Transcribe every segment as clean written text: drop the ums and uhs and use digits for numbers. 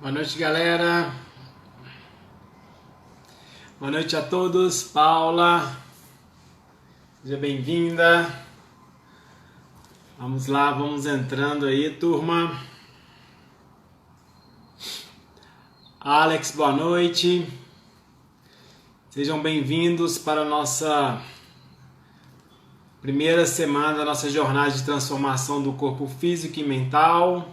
Boa noite, galera. Boa noite a todos. Paula, seja bem-vinda. Vamos lá, vamos entrando aí, turma. Alex, boa noite. Sejam bem-vindos para a nossa primeira semana da nossa jornada de transformação do corpo físico e mental.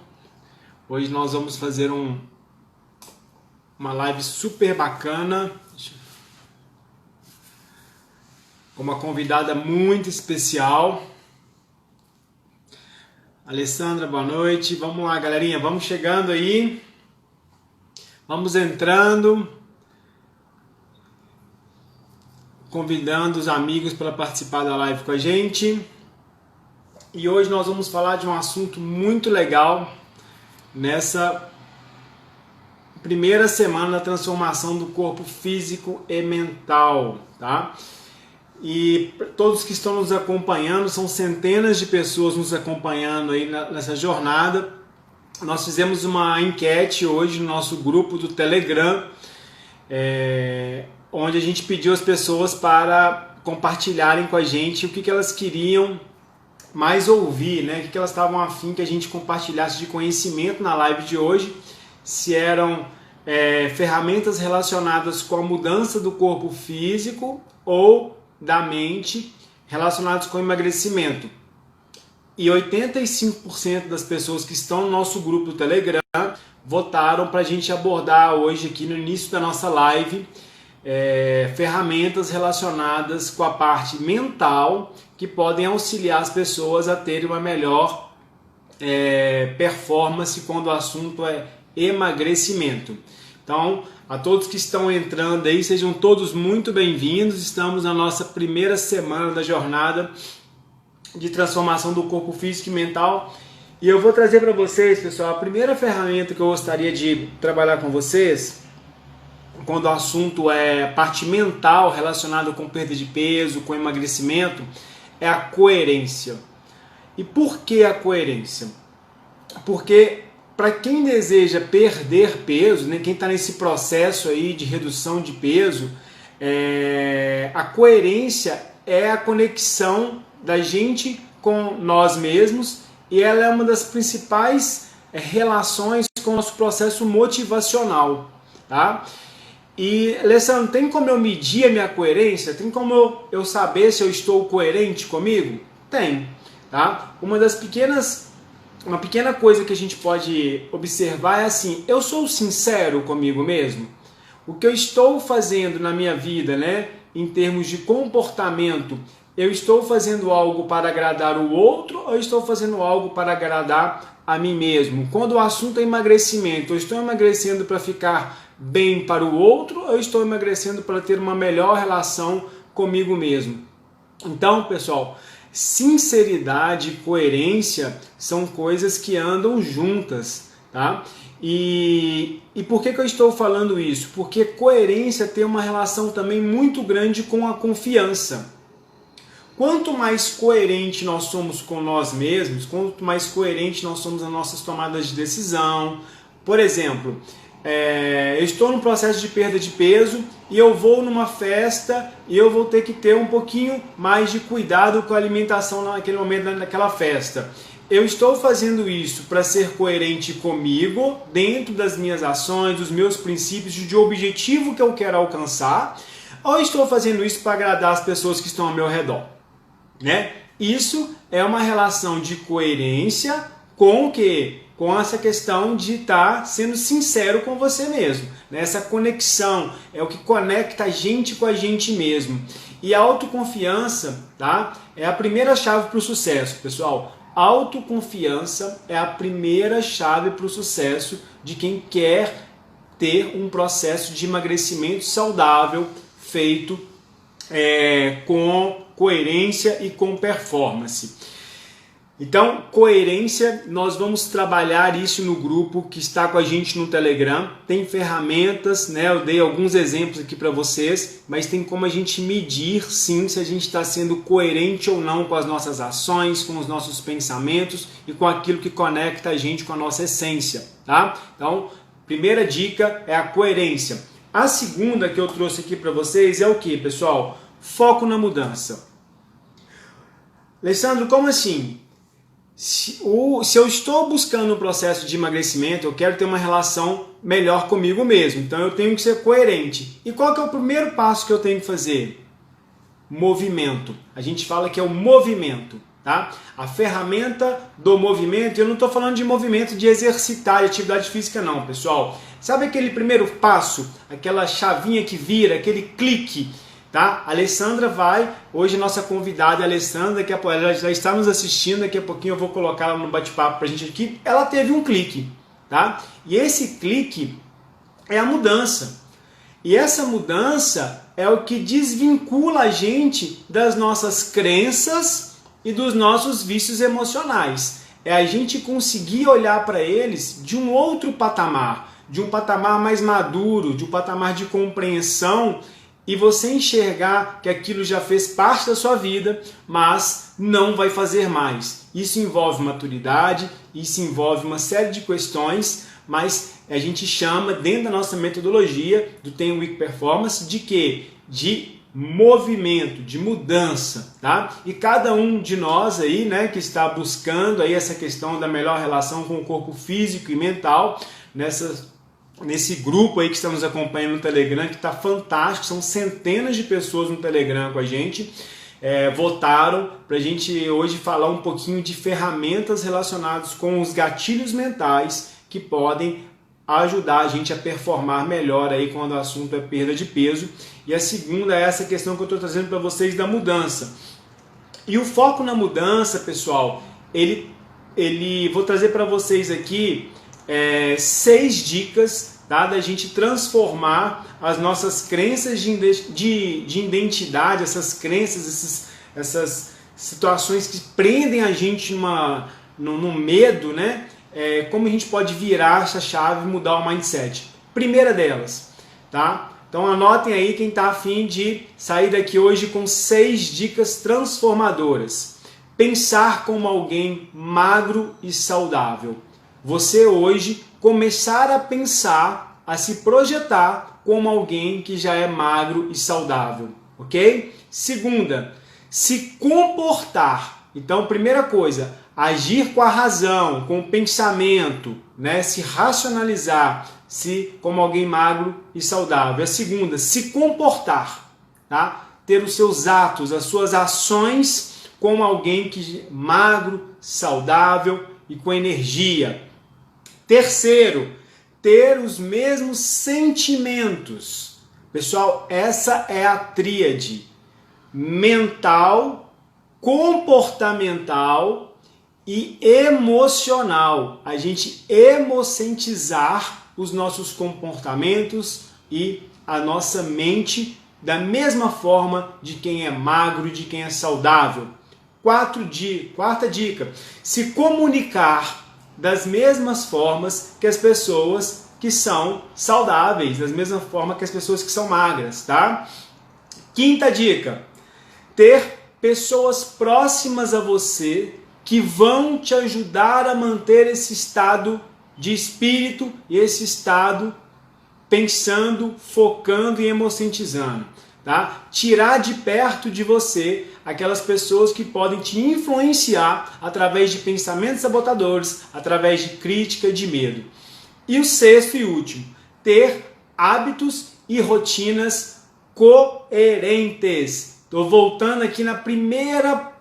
Hoje nós vamos fazer uma live super bacana com uma convidada muito especial. Alessandra, boa noite. Vamos lá, galerinha, vamos chegando aí. Vamos entrando. Convidando os amigos para participar da live com a gente. E hoje nós vamos falar de um assunto muito legal nessa primeira semana da transformação do corpo físico e mental, tá? E todos que estão nos acompanhando, são centenas de pessoas nos acompanhando aí nessa jornada. Nós fizemos uma enquete hoje no nosso grupo do Telegram, onde a gente pediu às pessoas para compartilharem com a gente o que elas queriam mais ouvir, né? O que elas estavam a fim que a gente compartilhasse de conhecimento na live de hoje, se eram ferramentas relacionadas com a mudança do corpo físico ou da mente relacionadas com o emagrecimento. E 85% das pessoas que estão no nosso grupo do Telegram votaram para a gente abordar hoje aqui no início da nossa live ferramentas relacionadas com a parte mental que podem auxiliar as pessoas a terem uma melhor performance quando o assunto é emagrecimento. Então, a todos que estão entrando aí, sejam todos muito bem-vindos. Estamos na nossa primeira semana da jornada de transformação do corpo físico e mental. E eu vou trazer para vocês, pessoal, a primeira ferramenta que eu gostaria de trabalhar com vocês quando o assunto é parte mental relacionada com perda de peso, com emagrecimento, é a coerência. E por que a coerência? Porque para quem deseja perder peso, né, quem está nesse processo aí de redução de peso, a coerência é a conexão da gente com nós mesmos e ela é uma das principais relações com o nosso processo motivacional, tá? E, Alessandro, tem como eu medir a minha coerência? Tem como eu saber se eu estou coerente comigo? Tem, tá? Uma pequena coisa que a gente pode observar é assim: eu sou sincero comigo mesmo? O que eu estou fazendo na minha vida, né, em termos de comportamento, eu estou fazendo algo para agradar o outro ou estou fazendo algo para agradar a mim mesmo? Quando o assunto é emagrecimento, eu estou emagrecendo para ficar bem para o outro ou eu estou emagrecendo para ter uma melhor relação comigo mesmo? Então, pessoal, sinceridade e coerência são coisas que andam juntas, tá? E por que eu estou falando isso? Porque coerência tem uma relação também muito grande com a confiança. Quanto mais coerente nós somos com nós mesmos, quanto mais coerente nós somos nas nossas tomadas de decisão. Por exemplo, eu estou no processo de perda de peso e eu vou numa festa e eu vou ter que ter um pouquinho mais de cuidado com a alimentação naquele momento, naquela festa. Eu estou fazendo isso para ser coerente comigo, dentro das minhas ações, dos meus princípios, de objetivo que eu quero alcançar, ou estou fazendo isso para agradar as pessoas que estão ao meu redor, né? Isso é uma relação de coerência com o quê? Com essa questão de estar sendo sincero com você mesmo. Essa conexão é o que conecta a gente com a gente mesmo. E a autoconfiança, tá, é a primeira chave para o sucesso, pessoal. Autoconfiança é a primeira chave para o sucesso de quem quer ter um processo de emagrecimento saudável feito com coerência e com performance. Então, coerência, nós vamos trabalhar isso no grupo que está com a gente no Telegram. Tem ferramentas, né? Eu dei alguns exemplos aqui para vocês, mas tem como a gente medir, sim, se a gente está sendo coerente ou não com as nossas ações, com os nossos pensamentos e com aquilo que conecta a gente com a nossa essência, tá? Então, Primeira dica é a coerência. A segunda que eu trouxe aqui para vocês é o que, pessoal? Foco na mudança. Alessandro, como assim? Se eu estou buscando um processo de emagrecimento, eu quero ter uma relação melhor comigo mesmo. Então eu tenho que ser coerente. E qual que é o primeiro passo que eu tenho que fazer? Movimento. A gente fala que é o movimento. Tá? A ferramenta do movimento, eu não estou falando de movimento de exercitar, de atividade física não, pessoal. Sabe aquele primeiro passo, aquela chavinha que vira, aquele clique, tá? A Alessandra hoje nossa convidada é a Alessandra, que ela já está nos assistindo, daqui a pouquinho eu vou colocar ela no bate-papo pra gente aqui. Ela teve um clique, tá? E esse clique é a mudança. E essa mudança é o que desvincula a gente das nossas crenças e dos nossos vícios emocionais. É a gente conseguir olhar para eles de um outro patamar, de um patamar mais maduro, de um patamar de compreensão, e você enxergar que aquilo já fez parte da sua vida, mas não vai fazer mais. Isso envolve maturidade, isso envolve uma série de questões, mas a gente chama, dentro da nossa metodologia do Ten Week Performance, de quê? De movimento, de mudança, tá? E cada um de nós aí, né, que está buscando aí essa questão da melhor relação com o corpo físico e mental, nesse grupo aí que estamos acompanhando no Telegram, que está fantástico, são centenas de pessoas no Telegram com a gente, votaram para a gente hoje falar um pouquinho de ferramentas relacionadas com os gatilhos mentais que podem ajudar a gente a performar melhor aí quando o assunto é perda de peso. E a segunda é essa questão que eu estou trazendo para vocês da mudança. E o foco na mudança, pessoal, vou trazer para vocês aqui 6 dicas, tá, da gente transformar as nossas crenças de identidade, essas crenças, essas situações que prendem a gente no medo, né? Como a gente pode virar essa chave e mudar o mindset. Primeira delas, tá? Então anotem aí quem está a fim de sair daqui hoje com 6 dicas transformadoras. Pensar como alguém magro e saudável. Você hoje começar a pensar, a se projetar como alguém que já é magro e saudável, ok? Segunda, se comportar. Então, primeira coisa, agir com a razão, com o pensamento, né? Se racionalizar, como alguém magro e saudável. A segunda, se comportar, tá? Ter os seus atos, as suas ações como alguém que magro, saudável e com energia. Terceiro, ter os mesmos sentimentos. Pessoal, essa é a tríade: mental, comportamental e emocional. A gente emocentizar os nossos comportamentos e a nossa mente da mesma forma de quem é magro e de quem é saudável. Quarta dica, se comunicar das mesmas formas que as pessoas que são saudáveis, da mesma forma que as pessoas que são magras, tá? Quinta dica, ter pessoas próximas a você que vão te ajudar a manter esse estado de espírito e esse estado pensando, focando e emocentizando, tá? Tirar de perto de você aquelas pessoas que podem te influenciar através de pensamentos sabotadores, através de crítica e de medo. E o sexto e último, ter hábitos e rotinas coerentes. Estou voltando aqui na primeira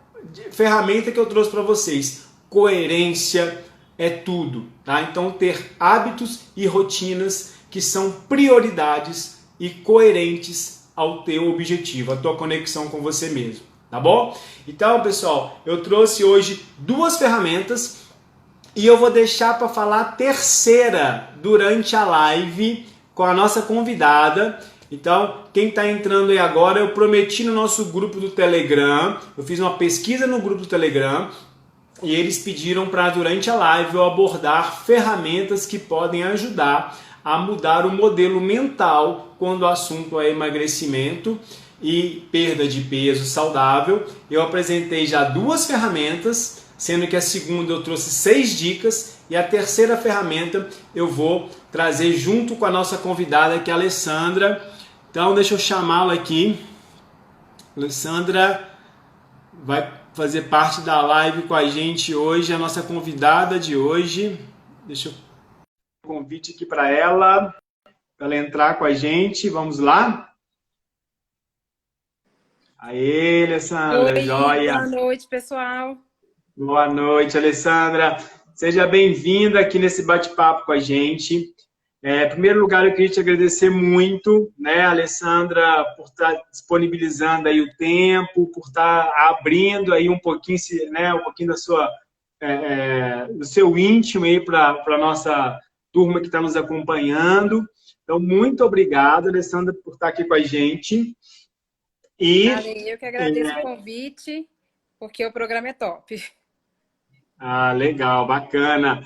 ferramenta que eu trouxe para vocês. Coerência é tudo, tá? Então, ter hábitos e rotinas que são prioridades e coerentes ao teu objetivo, a tua conexão com você mesmo, tá bom? Então, pessoal, eu trouxe hoje 2 ferramentas e eu vou deixar para falar a terceira durante a live com a nossa convidada. Então, quem está entrando aí agora, eu prometi no nosso grupo do Telegram, eu fiz uma pesquisa no grupo do Telegram e eles pediram para durante a live eu abordar ferramentas que podem ajudar a mudar o modelo mental quando o assunto é emagrecimento e perda de peso saudável. Eu apresentei já 2 ferramentas, sendo que a segunda eu trouxe 6 dicas e a terceira ferramenta eu vou trazer junto com a nossa convidada, que é a Alessandra. Então, deixa eu chamá-la aqui. Alessandra vai fazer parte da live com a gente hoje, a nossa convidada de hoje. Deixa eu dar um convite aqui para ela entrar com a gente. Vamos lá? Aê, Alessandra, Oi, joia! boa noite, pessoal. Boa noite, Alessandra. Seja bem-vinda aqui nesse bate-papo com a gente. Em primeiro lugar, eu queria te agradecer muito, né, Alessandra, por estar disponibilizando aí o tempo, por estar abrindo aí um pouquinho, né, um pouquinho da sua, do seu íntimo aí para a nossa turma que está nos acompanhando. Então, muito obrigado, Alessandra, por estar aqui com a gente. E Eu que agradeço o convite, porque o programa é top. legal, bacana.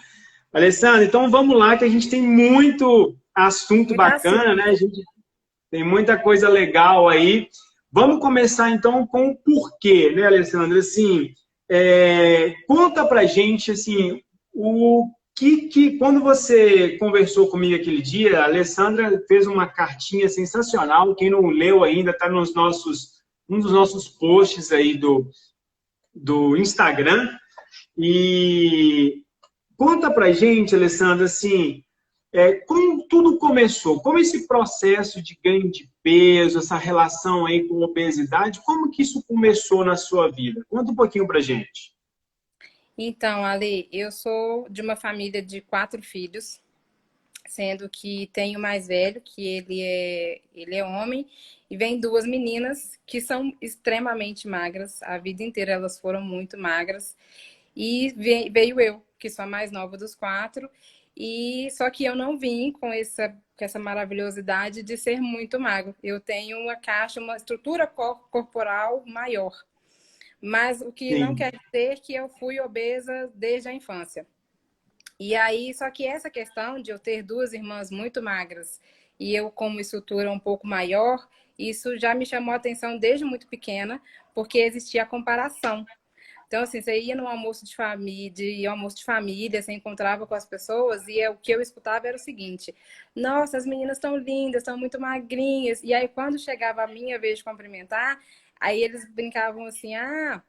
Alessandra, então vamos lá, que a gente tem muito assunto Muito bacana, né? A assunto. gente tem muita coisa legal aí. Vamos começar então com o porquê, né, Alessandra? Assim, conta pra gente assim, o que quando você conversou comigo aquele dia, a Alessandra fez uma cartinha sensacional. Quem não leu ainda está nos um dos nossos posts aí do Instagram. E conta pra gente, Alessandra, assim, como tudo começou? Como esse processo de ganho de peso, essa relação aí com obesidade, como que isso começou na sua vida? Conta um pouquinho pra gente. Então, Ale, eu sou de uma família de 4 filhos, sendo que tenho o mais velho, que ele é homem, e vem 2 meninas que são extremamente magras. A vida inteira elas foram muito magras. E veio eu, que sou a mais nova dos 4. E só que eu não vim com essa maravilhosidade de ser muito magro. Eu tenho uma caixa, uma estrutura corporal maior. Mas o que não Sim, quer dizer que eu fui obesa desde a infância. E aí, só que essa questão de eu ter 2 irmãs muito magras e eu com uma estrutura um pouco maior, isso já me chamou a atenção desde muito pequena, porque existia a comparação. Então, assim, você ia no almoço de família, você encontrava com as pessoas e o que eu escutava era o seguinte: nossa, as meninas estão lindas, estão muito magrinhas. E aí, quando chegava a minha vez de cumprimentar, aí eles brincavam assim: ah,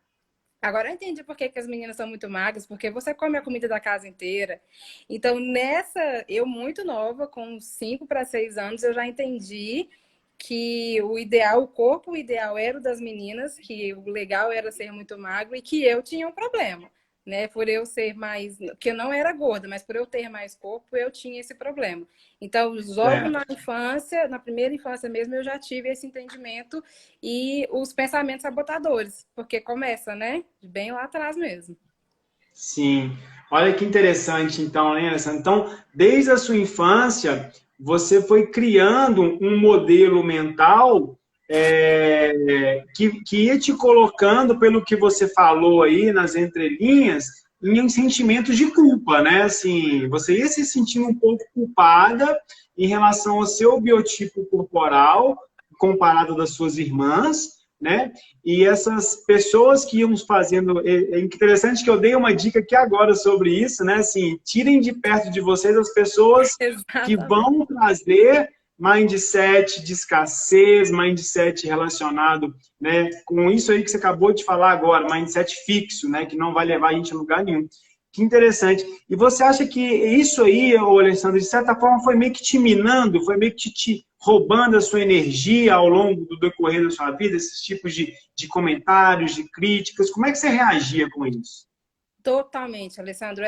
agora eu entendi por que as meninas são muito magras, porque você come a comida da casa inteira. Então, eu muito nova, com 5 para 6 anos, eu já entendi que o corpo ideal era o das meninas, que o legal era ser muito magro e que eu tinha um problema, né? Por eu ser mais, que eu não era gorda, mas por eu ter mais corpo, eu tinha esse problema. Então, logo certo. na infância, na primeira infância mesmo, eu já tive esse entendimento e os pensamentos sabotadores, porque começa, né? Bem lá atrás mesmo. Sim. Olha que interessante, então, né, Alessandra? Então, desde a sua infância, você foi criando um modelo mental que ia te colocando, pelo que você falou aí nas entrelinhas, em um sentimento de culpa, né? Assim, você ia se sentindo um pouco culpada em relação ao seu biotipo corporal, comparado das suas irmãs, né? E essas pessoas que iam fazendo. É interessante que eu dei uma dica aqui agora sobre isso, né? Assim, tirem de perto de vocês as pessoas que Exatamente. vão trazer mindset de escassez, mindset relacionado, né, com isso aí que você acabou de falar agora, mindset fixo, né, que não vai levar a gente a lugar nenhum. Que interessante. E você acha que isso aí, Alessandro, de certa forma foi meio que te minando, foi meio que te roubando a sua energia ao longo do decorrer da sua vida, esses tipos de comentários, de críticas? Como é que você reagia com isso? Totalmente, Alessandro.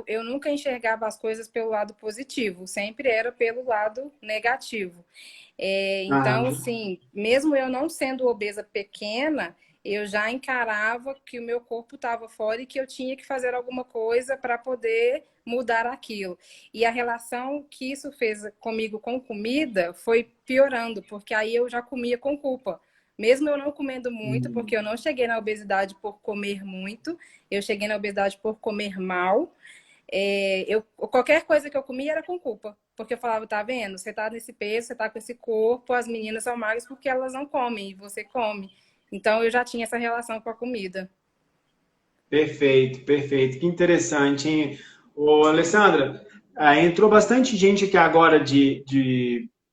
Eu nunca enxergava as coisas pelo lado positivo, sempre era pelo lado negativo. Ah, Então, assim, mesmo eu não sendo obesa pequena, eu já encarava que o meu corpo estava fora e que eu tinha que fazer alguma coisa para poder mudar aquilo. E a relação que isso fez comigo com comida foi piorando, porque aí eu já comia com culpa. Mesmo eu não comendo muito, porque eu não cheguei na obesidade por comer muito, eu cheguei na obesidade por comer mal. Qualquer coisa que eu comia era com culpa. Porque eu falava, tá vendo? Você tá nesse peso, você tá com esse corpo, as meninas são magras porque elas não comem e você come. Então eu já tinha essa relação com a comida. Perfeito, perfeito. Que interessante, hein? Ô, Alessandra, entrou bastante gente aqui agora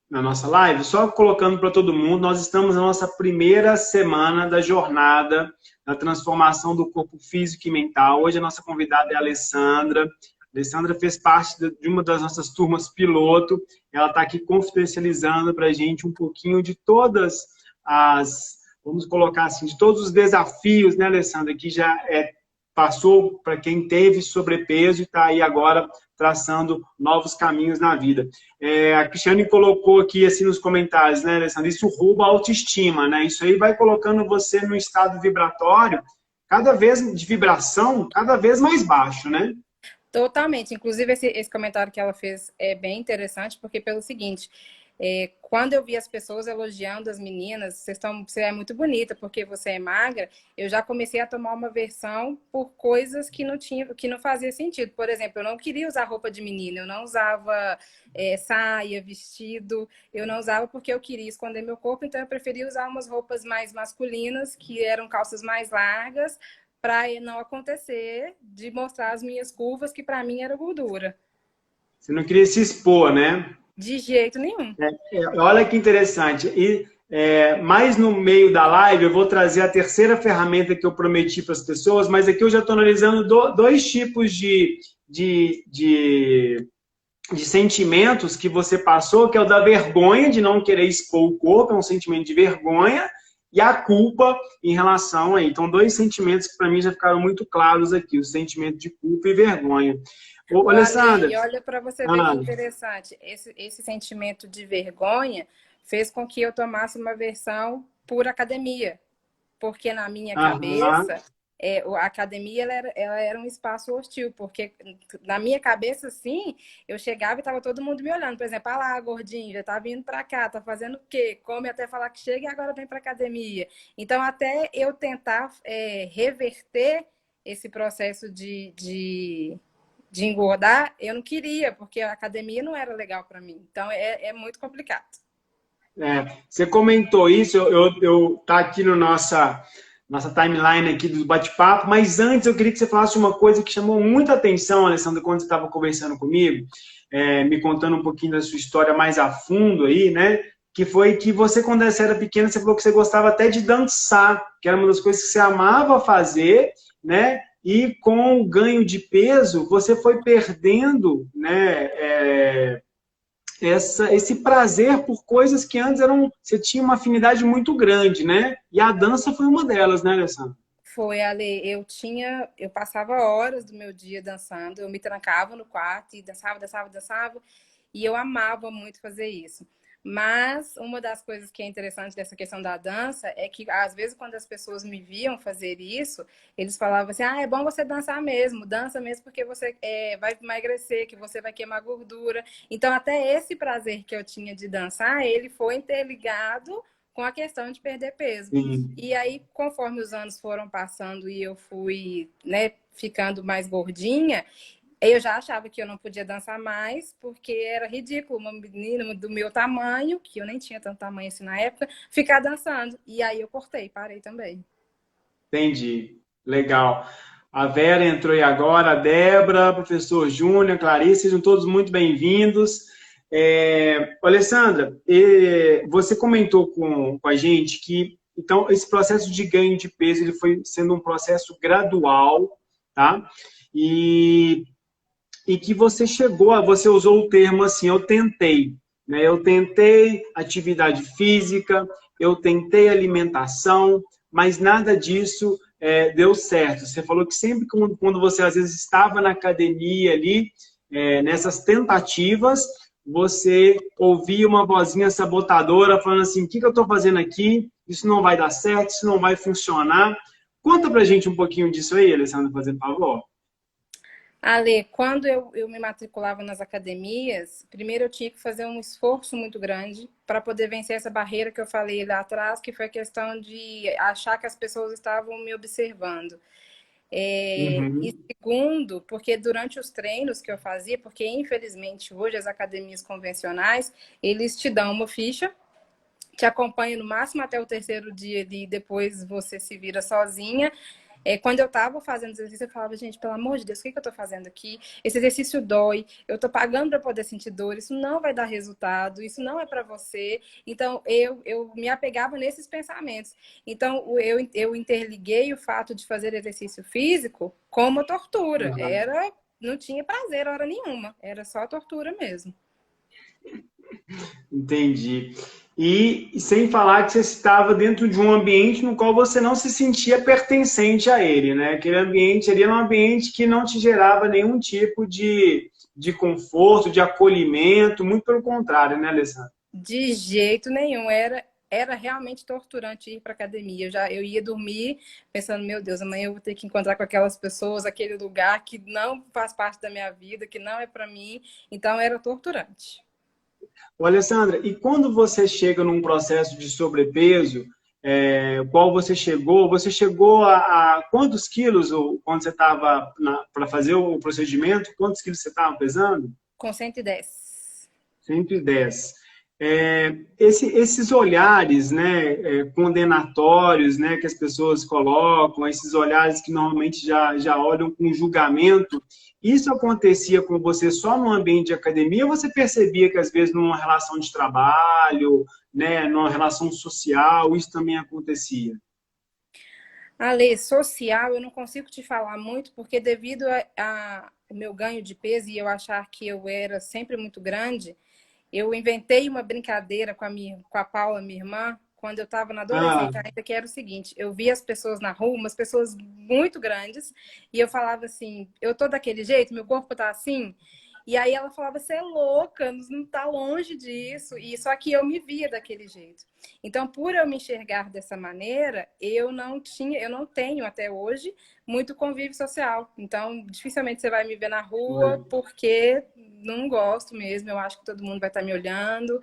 na nossa live, só colocando para todo mundo, nós estamos na nossa primeira semana da jornada da transformação do corpo físico e mental. Hoje a nossa convidada é a Alessandra. A Alessandra fez parte de uma das nossas turmas piloto. Ela está aqui confidencializando para a gente um pouquinho de todas vamos colocar assim, de todos os desafios, né, Alessandra, que já passou para quem teve sobrepeso e está aí agora traçando novos caminhos na vida. A Cristiane colocou aqui assim nos comentários, né, Alessandra? Isso rouba a autoestima, né? Isso aí vai colocando você no estado vibratório, cada vez de vibração, cada vez mais baixo, né? Totalmente. Inclusive, esse comentário que ela fez é bem interessante, porque pelo seguinte, quando eu vi as pessoas elogiando as meninas, você é muito bonita porque você é magra, eu já comecei a tomar uma versão por coisas que não fazia sentido. Por exemplo, eu não queria usar roupa de menina, eu não usava saia, vestido, eu não usava porque eu queria esconder meu corpo, então eu preferia usar umas roupas mais masculinas, que eram calças mais largas, para não acontecer de mostrar as minhas curvas, que para mim era gordura. Você não queria se expor, né? De jeito nenhum. Olha que interessante. E mais no meio da live, eu vou trazer a terceira ferramenta que eu prometi para as pessoas, mas aqui eu já estou analisando dois tipos de sentimentos que você passou, que é o da vergonha de não querer expor o corpo, é um sentimento de vergonha, e a culpa em relação a. Então, dois sentimentos que para mim já ficaram muito claros aqui, o sentimento de culpa e vergonha. Ô, Ale, Alessandra, e olha para você ver que ah, interessante, esse sentimento de vergonha fez com que eu tomasse uma versão por academia, porque na minha aham, cabeça, a academia ela era um espaço hostil, porque na minha cabeça, sim, eu chegava e estava todo mundo me olhando. Por exemplo, ah lá, gordinho, já tá vindo para cá, tá fazendo o quê? Come até falar que chega e agora vem para academia. Então, até eu tentar reverter esse processo de engordar, eu não queria, porque a academia não era legal para mim. Então, é muito complicado. você comentou isso, tá aqui no nossa timeline aqui do bate-papo, mas antes eu queria que você falasse uma coisa que chamou muita atenção, Alessandra, quando você estava conversando comigo, me contando um pouquinho da sua história mais a fundo aí, né? Que foi que você, quando você era pequena, você falou que você gostava até de dançar, que era uma das coisas que você amava fazer, né? E com o ganho de peso, você foi perdendo, né? Esse prazer por coisas que antes você tinha uma afinidade muito grande, né? E a dança foi uma delas, né, Alessandra? Foi, Ale, eu passava horas do meu dia dançando, eu me trancava no quarto e dançava, dançava, dançava, e eu amava muito fazer isso. Mas uma das coisas que é interessante dessa questão da dança é que, às vezes, quando as pessoas me viam fazer isso, eles falavam assim: ah, é bom você dançar mesmo, dança mesmo porque você vai emagrecer, que você vai queimar gordura. Então, até esse prazer que eu tinha de dançar, ele foi interligado com a questão de perder peso. Sim. E aí, conforme os anos foram passando e eu fui, né, ficando mais gordinha, eu já achava que eu não podia dançar mais, porque era ridículo uma menina do meu tamanho, que eu nem tinha tanto tamanho assim na época, ficar dançando. E aí eu cortei, parei também. Entendi. Legal. A Vera entrou aí agora, a Débora, professor Júnior, Clarice, sejam todos muito bem-vindos. Alessandra, você comentou com a gente que então esse processo de ganho de peso ele foi sendo um processo gradual, tá? E que você usou o termo assim, eu tentei, né? Eu tentei atividade física, eu tentei alimentação, mas nada disso deu certo. Você falou que sempre quando você às vezes estava na academia ali, nessas tentativas, você ouvia uma vozinha sabotadora falando assim, o que eu estou fazendo aqui? Isso não vai dar certo, isso não vai funcionar. Conta pra gente um pouquinho disso aí, Alessandra, fazendo favor. Ale, quando eu me matriculava nas academias, primeiro eu tinha que fazer um esforço muito grande para poder vencer essa barreira que eu falei lá atrás, que foi a questão de achar que as pessoas estavam me observando. E Uhum. segundo, porque durante os treinos que eu fazia, porque infelizmente hoje as academias convencionais, eles te dão uma ficha, te acompanham no máximo até o terceiro dia e depois você se vira sozinha. Quando eu estava fazendo exercício, eu falava, gente, pelo amor de Deus, o que eu estou fazendo aqui? Esse exercício dói, eu estou pagando para poder sentir dor, isso não vai dar resultado, isso não é para você. Então, eu me apegava nesses pensamentos. Então, eu interliguei o fato de fazer exercício físico como tortura. Não tinha prazer hora nenhuma, era só tortura mesmo. Entendi. E sem falar que você estava dentro de um ambiente no qual você não se sentia pertencente a ele, né? Aquele ambiente ali era um ambiente que não te gerava nenhum tipo de conforto, de acolhimento, muito pelo contrário, né, Alessandra? De jeito nenhum, era realmente torturante ir para academia. Eu ia dormir pensando, meu Deus, amanhã eu vou ter que encontrar com aquelas pessoas, aquele lugar que não faz parte da minha vida, que não é para mim. Então era torturante. Ô, Alessandra, e quando você chega num processo de sobrepeso, qual você chegou a quantos quilos quando você estava para fazer o procedimento? Quantos quilos você estava pesando? Com 110. 110. Esses olhares, né, condenatórios, né, que as pessoas colocam, esses olhares que normalmente já olham com julgamento, isso acontecia com você só no ambiente de academia ou você percebia que às vezes numa relação de trabalho, né, numa relação social, isso também acontecia? A lei social, eu não consigo te falar muito, porque devido ao meu ganho de peso e eu achar que eu era sempre muito grande, eu inventei uma brincadeira com a Paula, minha irmã, quando eu estava na Ah, adolescência ainda, que era o seguinte, eu via as pessoas na rua, umas pessoas muito grandes, e eu falava assim, eu tô daquele jeito, meu corpo tá assim, e aí ela falava, você é louca, não tá longe disso, e só que eu me via daquele jeito. Então, por eu me enxergar dessa maneira, eu não tenho até hoje muito convívio social. Então, dificilmente você vai me ver na rua, porque não gosto mesmo, eu acho que todo mundo vai estar me olhando.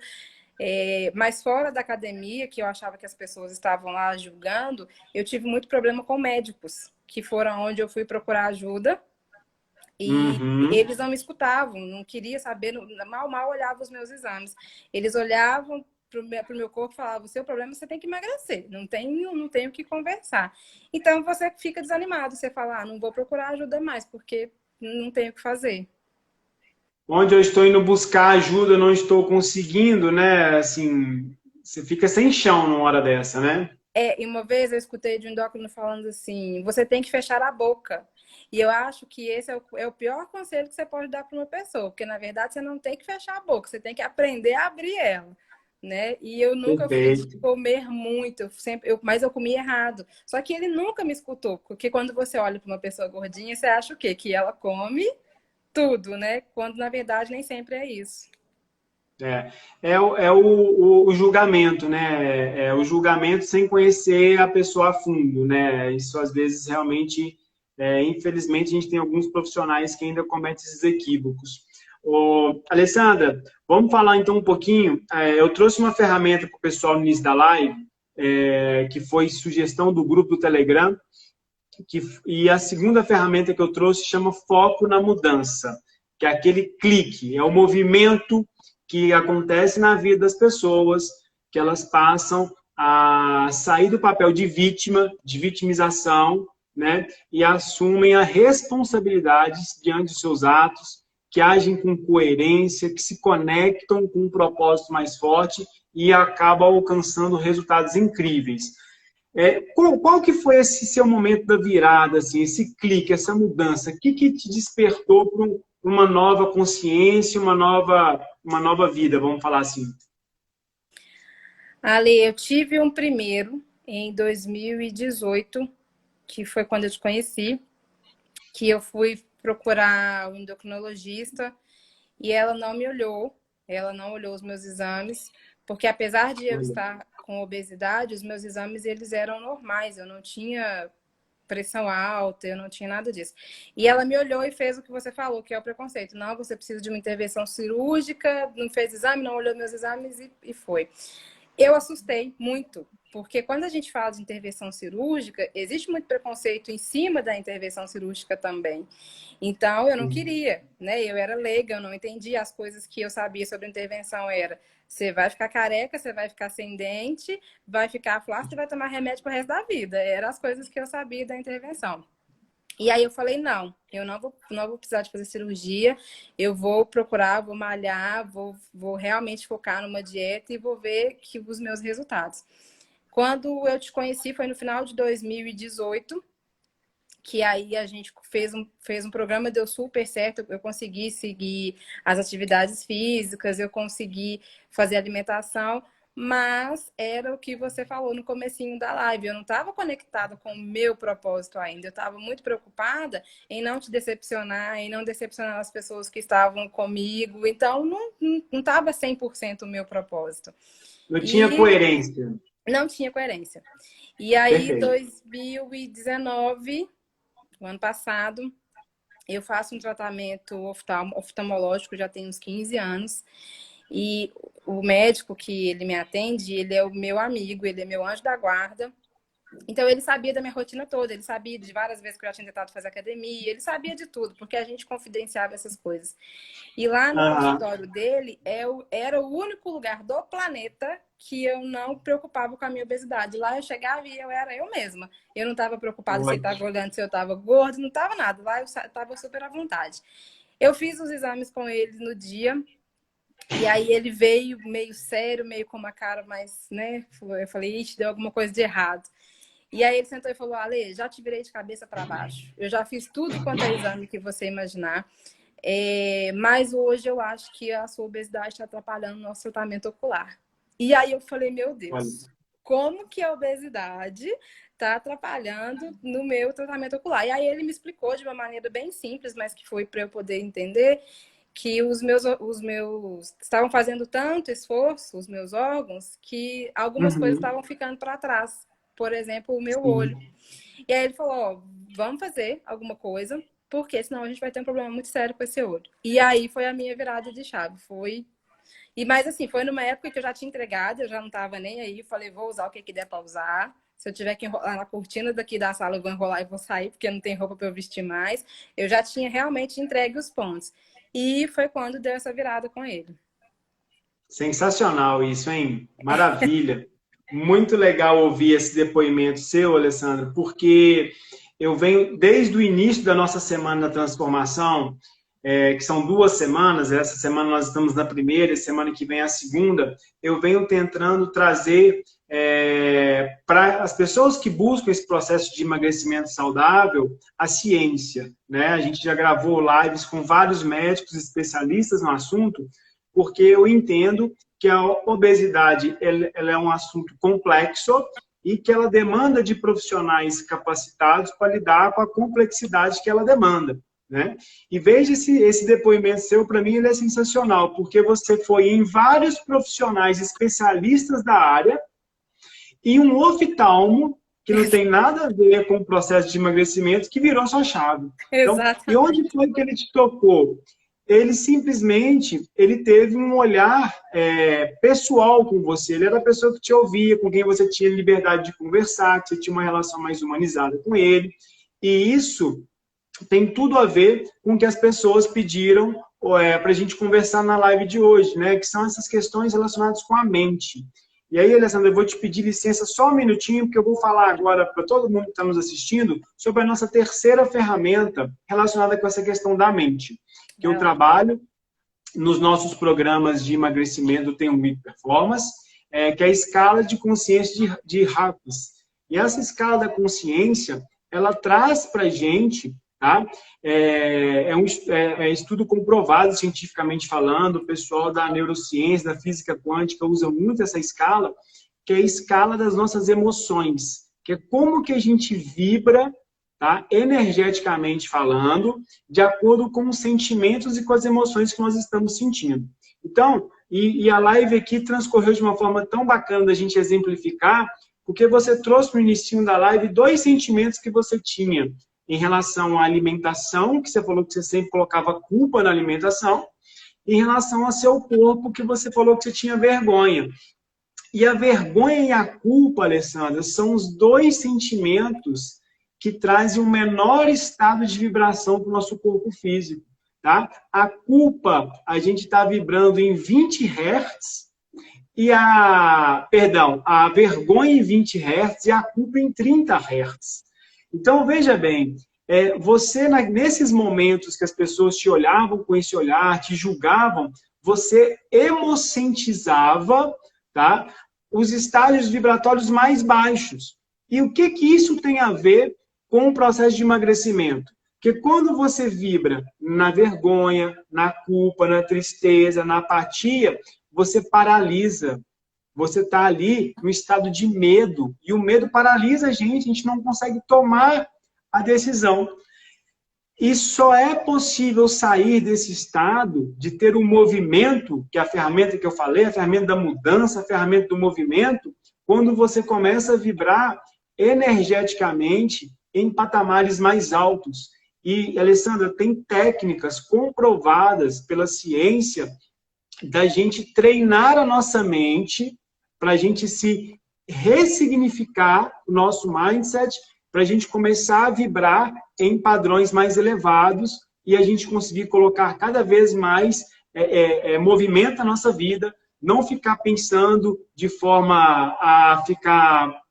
Mas fora da academia, que eu achava que as pessoas estavam lá julgando, eu tive muito problema com médicos, que foram onde eu fui procurar ajuda. E uhum. eles não me escutavam, não queria saber, mal olhavam os meus exames. Eles olhavam para o meu corpo e falavam, o seu problema você tem que emagrecer, não tenho o que conversar. Então você fica desanimado, você fala, não vou procurar ajuda mais, porque não tenho o que fazer. Onde eu estou indo buscar ajuda, eu não estou conseguindo, né? Assim, você fica sem chão numa hora dessa, né? E uma vez eu escutei de um endócrino falando assim, você tem que fechar a boca. E eu acho que esse é o pior conselho que você pode dar para uma pessoa, porque na verdade você não tem que fechar a boca, você tem que aprender a abrir ela, né? E eu nunca fui de Perfeito. comer muito, mas eu comia errado. Só que ele nunca me escutou, porque quando você olha para uma pessoa gordinha, você acha o quê? Que ela come tudo, né? Quando na verdade nem sempre é isso. É o julgamento, né? É o julgamento sem conhecer a pessoa a fundo, né? Isso às vezes realmente, infelizmente, a gente tem alguns profissionais que ainda cometem esses equívocos. Alessandra, vamos falar então um pouquinho. Eu trouxe uma ferramenta para o pessoal no início da live, que foi sugestão do grupo do Telegram, e a segunda ferramenta que eu trouxe chama Foco na Mudança, que é aquele clique, é o movimento que acontece na vida das pessoas, que elas passam a sair do papel de vítima, de vitimização, né, e assumem a responsabilidade diante dos seus atos, que agem com coerência, que se conectam com um propósito mais forte e acabam alcançando resultados incríveis. Qual que foi esse seu momento da virada, assim, esse clique, essa mudança? O que te despertou para uma nova consciência, uma nova vida, vamos falar assim? Ale, eu tive um primeiro em 2018, que foi quando eu te conheci, que eu fui procurar um endocrinologista e ela não me olhou, ela não olhou os meus exames, porque apesar de eu estar com obesidade, os meus exames eles eram normais, eu não tinha pressão alta, eu não tinha nada disso. E ela me olhou e fez o que você falou, que é o preconceito. Não, você precisa de uma intervenção cirúrgica, não fez exame, não olhou meus exames e foi. Eu assustei muito, porque quando a gente fala de intervenção cirúrgica, existe muito preconceito em cima da intervenção cirúrgica também. Então, eu não queria, né? Eu era leiga, eu não entendia as coisas que eu sabia sobre intervenção. Era, você vai ficar careca, você vai ficar sem dente, vai ficar flácido e vai tomar remédio pro resto da vida. Eram as coisas que eu sabia da intervenção. E aí eu falei, não, eu não vou precisar de fazer cirurgia, eu vou procurar, vou malhar, vou realmente focar numa dieta e vou ver os meus resultados. Quando eu te conheci foi no final de 2018, que aí a gente fez um programa, deu super certo, eu consegui seguir as atividades físicas, eu consegui fazer alimentação, mas era o que você falou no comecinho da live, eu não estava conectada com o meu propósito ainda, eu estava muito preocupada em não te decepcionar, em não decepcionar as pessoas que estavam comigo, então não estava 100% o meu propósito. Não tinha coerência. Não tinha coerência. E aí, Perfeito. 2019, o ano passado, eu faço um tratamento oftalmológico, já tem uns 15 anos. E o médico que ele me atende, ele é o meu amigo, ele é meu anjo da guarda. Então, ele sabia da minha rotina toda, ele sabia de várias vezes que eu já tinha tentado fazer academia, ele sabia de tudo, porque a gente confidenciava essas coisas. E lá no consultório dele, era o único lugar do planeta que eu não preocupava com a minha obesidade. Lá eu chegava e eu era eu mesma. Eu não estava preocupada se ele estava olhando, se eu estava gorda, não estava nada. Lá eu estava super à vontade. Eu fiz os exames com ele no dia, e aí ele veio meio sério, meio com uma cara mais, né? Eu falei, ixi, deu alguma coisa de errado. E aí ele sentou e falou, Ale, já te virei de cabeça para baixo. Eu já fiz tudo quanto é exame que você imaginar. Mas hoje eu acho que a sua obesidade está atrapalhando o nosso tratamento ocular. E aí eu falei, meu Deus, como que a obesidade está atrapalhando no meu tratamento ocular? E aí ele me explicou de uma maneira bem simples, mas que foi para eu poder entender que os meus estavam fazendo tanto esforço, os meus órgãos, que algumas coisas estavam ficando para trás. Por exemplo, o meu olho. E aí ele falou, ó, vamos fazer alguma coisa, porque senão a gente vai ter um problema muito sério com esse olho. E aí foi a minha virada de chave. Mas assim, foi numa época que eu já tinha entregado, eu já não estava nem aí. Falei, vou usar o que der para usar. Se eu tiver que enrolar na cortina daqui da sala, eu vou enrolar e vou sair, porque não tem roupa para eu vestir mais. Eu já tinha realmente entregue os pontos. E foi quando deu essa virada com ele. Sensacional isso, hein? Maravilha. Muito legal ouvir esse depoimento seu, Alessandra, porque eu venho desde o início da nossa Semana da Transformação, que são 2 semanas, essa semana nós estamos na primeira, e semana que vem a segunda, eu venho tentando trazer para as pessoas que buscam esse processo de emagrecimento saudável a ciência, né? A gente já gravou lives com vários médicos especialistas no assunto, porque eu entendo que a obesidade ela é um assunto complexo e que ela demanda de profissionais capacitados para lidar com a complexidade que ela demanda, né? E veja esse depoimento seu, para mim, ele é sensacional, porque você foi em vários profissionais especialistas da área e um oftalmo, que não tem nada a ver com o processo de emagrecimento, que virou sua chave. Então, e onde foi que ele te tocou? Ele simplesmente teve um olhar pessoal com você. Ele era a pessoa que te ouvia, com quem você tinha liberdade de conversar, que você tinha uma relação mais humanizada com ele. E isso tem tudo a ver com o que as pessoas pediram para a gente conversar na live de hoje, né? Que são essas questões relacionadas com a mente. E aí, Alessandra, eu vou te pedir licença só um minutinho, porque eu vou falar agora para todo mundo que está nos assistindo sobre a nossa terceira ferramenta relacionada com essa questão da mente. Que eu trabalho nos nossos programas de emagrecimento, tem um Mid Performance, que é a escala de consciência de Harris. E essa escala da consciência, ela traz para a gente, tá? Estudo comprovado cientificamente falando, o pessoal da neurociência, da física quântica usa muito essa escala, que é a escala das nossas emoções, que é como que a gente vibra, tá? Energeticamente falando, de acordo com os sentimentos e com as emoções que nós estamos sentindo. Então, e a live aqui transcorreu de uma forma tão bacana da gente exemplificar, porque você trouxe no início da live 2 sentimentos que você tinha em relação à alimentação, que você falou que você sempre colocava culpa na alimentação, e em relação ao seu corpo, que você falou que você tinha vergonha. E a vergonha e a culpa, Alessandra, são os dois sentimentos que trazem um menor estado de vibração para o nosso corpo físico. Tá? A culpa, a gente está vibrando em 20 Hz, a vergonha em 20 Hz e a culpa em 30 Hz. Então, veja bem, você, nesses momentos que as pessoas te olhavam com esse olhar, te julgavam, você emocentizava, tá, os estágios vibratórios mais baixos. E o que isso tem a ver com o processo de emagrecimento? Porque quando você vibra na vergonha, na culpa, na tristeza, na apatia, você paralisa. Você está ali no estado de medo. E o medo paralisa a gente não consegue tomar a decisão. E só é possível sair desse estado de ter um movimento, que é a ferramenta que eu falei, a ferramenta da mudança, a ferramenta do movimento, quando você começa a vibrar energeticamente em patamares mais altos. E, Alessandra, tem técnicas comprovadas pela ciência da gente treinar a nossa mente para a gente se ressignificar o nosso mindset, para a gente começar a vibrar em padrões mais elevados e a gente conseguir colocar cada vez mais movimento na nossa vida, não ficar pensando de forma a ficar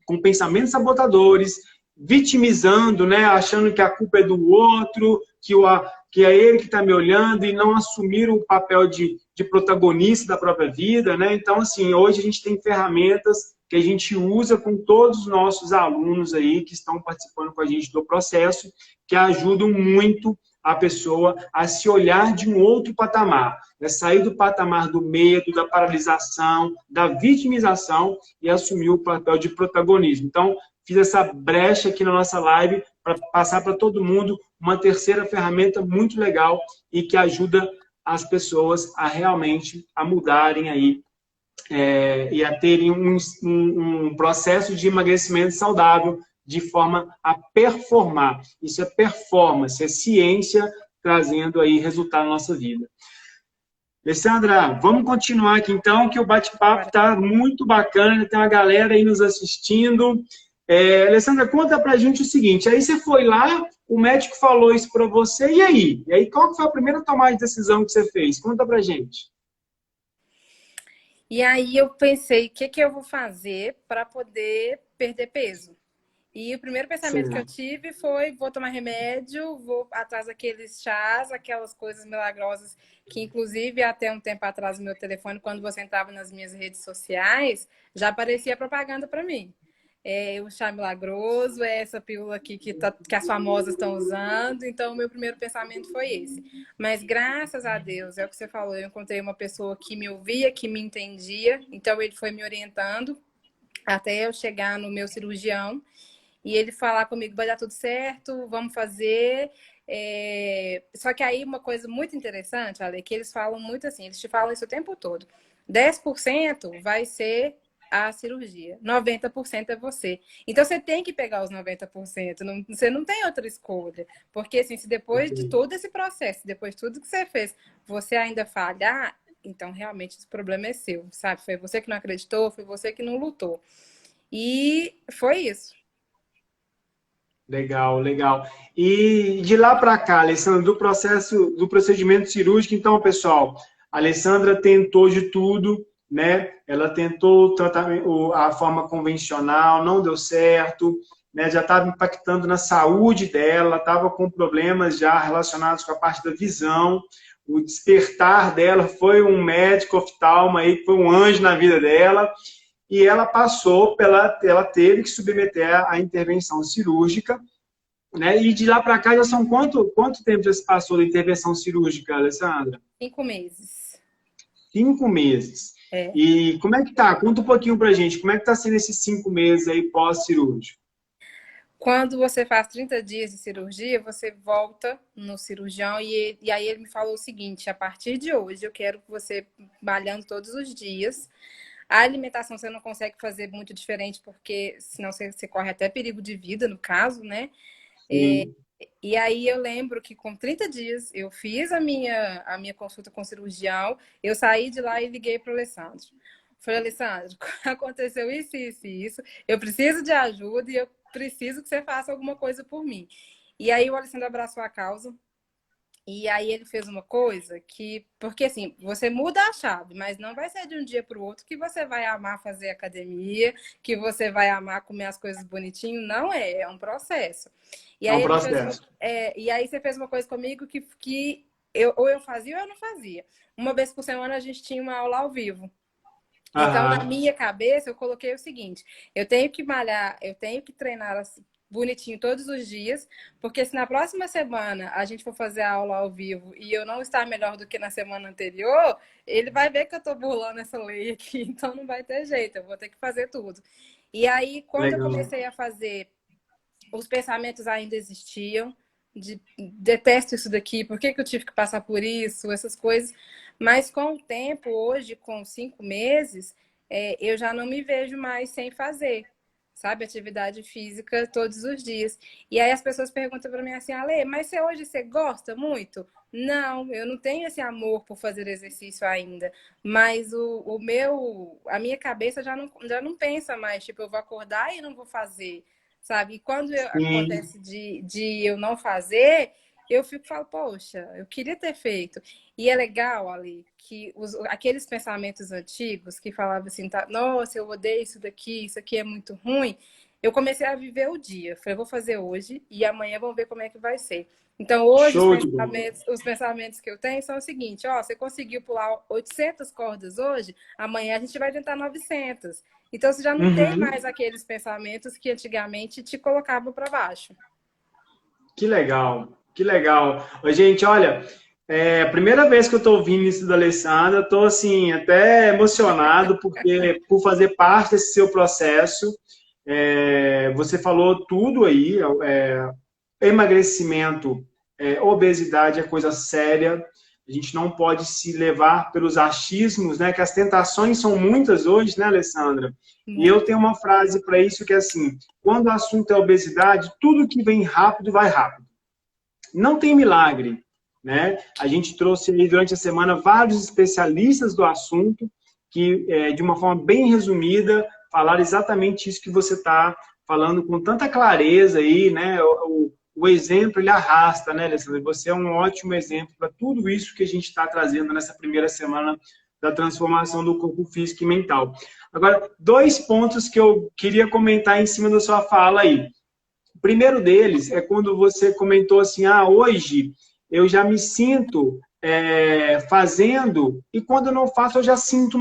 com pensamentos sabotadores, vitimizando, né, achando que a culpa é do outro, que é ele que está me olhando e não assumir o papel de protagonista da própria vida, né? Então, assim, hoje a gente tem ferramentas que a gente usa com todos os nossos alunos aí que estão participando com a gente do processo, que ajudam muito a pessoa a se olhar de um outro patamar, né? Sair do patamar do medo, da paralisação, da vitimização e assumir o papel de protagonismo. Então, fiz essa brecha aqui na nossa live para passar para todo mundo uma terceira ferramenta muito legal e que ajuda as pessoas a realmente a mudarem aí e a terem um processo de emagrecimento saudável de forma a performar. Isso é performance, é ciência trazendo aí resultado na nossa vida. Alessandra, vamos continuar aqui então, que o bate-papo está muito bacana, tem uma galera aí nos assistindo. Alessandra, conta pra gente o seguinte, aí você foi lá, o médico falou isso para você, e aí? E aí, qual foi a primeira tomada de decisão que você fez? Conta pra gente. E aí eu pensei, o que eu vou fazer para poder perder peso? E o primeiro pensamento que eu tive foi, vou tomar remédio, vou atrás daqueles chás, aquelas coisas milagrosas que, inclusive, até um tempo atrás no meu telefone, quando você entrava nas minhas redes sociais, já aparecia propaganda para mim. O chá milagroso, essa pílula aqui que as famosas estão usando. Então, o meu primeiro pensamento foi esse. Mas, graças a Deus, é o que você falou, eu encontrei uma pessoa que me ouvia, que me entendia. Então, ele foi me orientando até eu chegar no meu cirurgião. E ele falar comigo, vai dar tudo certo, vamos fazer. Só que aí uma coisa muito interessante, Ale, que eles falam muito assim, eles te falam isso o tempo todo. 10% vai ser a cirurgia, 90% é você. Então você tem que pegar os 90%, você não tem outra escolha. Porque assim, se depois de todo esse processo, depois de tudo que você fez, você ainda falhar, então realmente esse problema é seu, sabe? Foi você que não acreditou, foi você que não lutou. E foi isso. Legal, legal. E de lá para cá, Alessandra, do procedimento cirúrgico, então, pessoal, a Alessandra tentou de tudo, né? Ela tentou o tratamento, a forma convencional, não deu certo, né? Já estava impactando na saúde dela, estava com problemas já relacionados com a parte da visão. O despertar dela foi um médico oftalmo aí, foi um anjo na vida dela. E ela ela teve que submeter à intervenção cirúrgica, né? E de lá para cá já são quanto tempo já se passou da intervenção cirúrgica, Alessandra? 5 meses. 5 meses. E como é que tá? Conta um pouquinho pra gente, como é que tá sendo esses 5 meses aí pós-cirúrgico? Quando você faz 30 dias de cirurgia, você volta no cirurgião e aí ele me falou o seguinte, a partir de hoje eu quero que você malhando todos os dias. A alimentação você não consegue fazer muito diferente, porque senão você corre até perigo de vida, no caso, né? E aí eu lembro que com 30 dias eu fiz a minha consulta com o cirurgião, eu saí de lá e liguei para o Alessandro. Falei, Alessandro, aconteceu isso, isso e isso. Eu preciso de ajuda e eu preciso que você faça alguma coisa por mim. E aí o Alessandro abraçou a causa. E aí ele fez uma coisa que... Porque assim, você muda a chave, mas não vai ser de um dia para o outro que você vai amar fazer academia, que você vai amar comer as coisas bonitinho. Não é, é um processo. E É um aí ele fez processo. e aí você fez uma coisa comigo que ou eu fazia ou eu não fazia. Uma vez por semana a gente tinha uma aula ao vivo. Então, na Aham. minha cabeça, eu coloquei o seguinte: eu tenho que malhar, eu tenho que treinar assim, bonitinho todos os dias, porque se na próxima semana a gente for fazer a aula ao vivo e eu não estar melhor do que na semana anterior, ele vai ver que eu tô burlando essa lei aqui, então não vai ter jeito, eu vou ter que fazer tudo. E aí, quando eu Legal. comecei a fazer, os pensamentos ainda existiam, de detesto isso daqui, por que que eu tive que passar por isso, essas coisas. Mas com o tempo, hoje, com 5 meses, eu já não me vejo mais sem fazer, sabe? Atividade física todos os dias. E aí as pessoas perguntam para mim assim, Ale, mas hoje você gosta muito? Não, eu não tenho esse amor por fazer exercício ainda. Mas a minha cabeça já não pensa mais, tipo, eu vou acordar e não vou fazer, sabe? E quando Sim. acontece de eu não fazer, eu fico falo, poxa, eu queria ter feito. E é legal, Ali, que aqueles pensamentos antigos que falavam assim, tá, nossa, eu odeio isso aqui é muito ruim. Eu comecei a viver o dia. Falei, vou fazer hoje e amanhã vamos ver como é que vai ser. Então, hoje, Show de bola. os pensamentos que eu tenho são o seguinte, ó, você conseguiu pular 800 cordas hoje, amanhã a gente vai tentar 900. Então, você já não tem Uhum. mais aqueles pensamentos que antigamente te colocavam para baixo. Que legal, que legal. Ô, gente, olha, é a primeira vez que eu estou ouvindo isso da Alessandra, estou assim, até emocionado, porque por fazer parte desse seu processo, você falou tudo aí, emagrecimento, obesidade é coisa séria, a gente não pode se levar pelos achismos, né, que as tentações são muitas hoje, né, Alessandra? E eu tenho Muito. uma frase para isso que é assim, quando o assunto é obesidade, tudo que vem rápido, vai rápido. Não tem milagre, né? A gente trouxe aí durante a semana vários especialistas do assunto que, de uma forma bem resumida, falaram exatamente isso que você está falando com tanta clareza aí, né? O exemplo, ele arrasta, né, Alessandra? Você é um ótimo exemplo para tudo isso que a gente está trazendo nessa primeira semana da transformação do corpo físico e mental. Agora, 2 pontos que eu queria comentar em cima da sua fala aí. O primeiro deles é quando você comentou assim, hoje eu já me sinto fazendo, e quando eu não faço eu já sinto